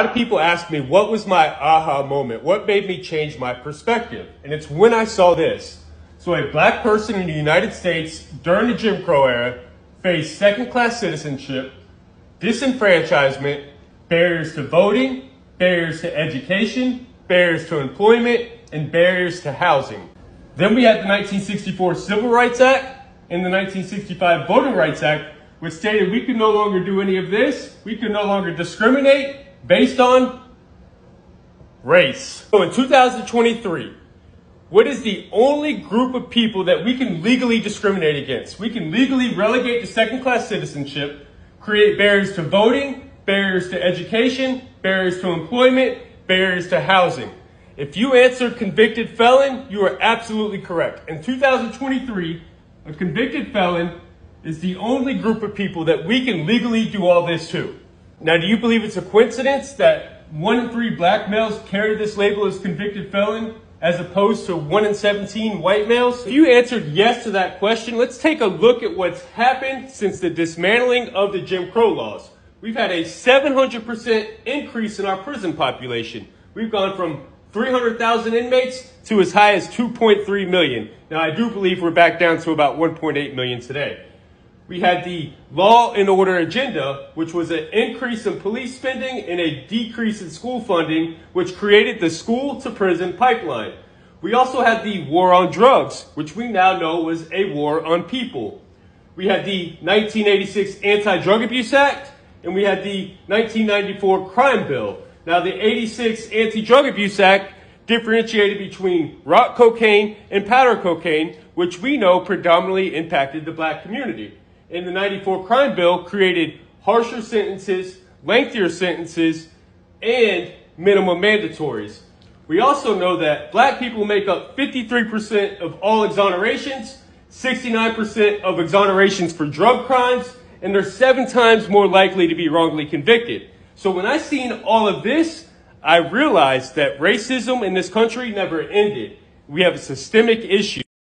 A lot of people ask me, what was my aha moment? What made me change my perspective? And it's when I saw this. So a black person in the United States during the Jim Crow era faced second-class citizenship, disenfranchisement, barriers to voting, barriers to education, barriers to employment, and barriers to housing. Then we had the 1964 Civil Rights Act and the 1965 Voting Rights Act, which stated we could no longer do any of this. We could no longer discriminate based on race. So in 2023, what is the only group of people that we can legally discriminate against? We can legally relegate to second-class citizenship, create barriers to voting, barriers to education, barriers to employment, barriers to housing. If you answered convicted felon, you are absolutely correct. In 2023, a convicted felon is the only group of people that we can legally do all this to. Now, do you believe it's a coincidence that 1 in 3 black males carry this label as convicted felon as opposed to 1 in 17 white males? If you answered yes to that question, let's take a look at what's happened since the dismantling of the Jim Crow laws. We've had a 700% increase in our prison population. We've gone from 300,000 inmates to as high as 2.3 million. Now, I do believe we're back down to about 1.8 million today. We had the law and order agenda, which was an increase in police spending and a decrease in school funding, which created the school to prison pipeline. We also had the war on drugs, which we now know was a war on people. We had the 1986 Anti-Drug Abuse Act, and we had the 1994 Crime Bill. Now, the 86 Anti-Drug Abuse Act differentiated between rock cocaine and powder cocaine, which we know predominantly impacted the black community. And the 94 Crime Bill created harsher sentences, lengthier sentences, and minimum mandatories. We also know that black people make up 53% of all exonerations, 69% of exonerations for drug crimes, and they're 7 times more likely to be wrongly convicted. So when I seen all of this, I realized that racism in this country never ended. We have a systemic issue.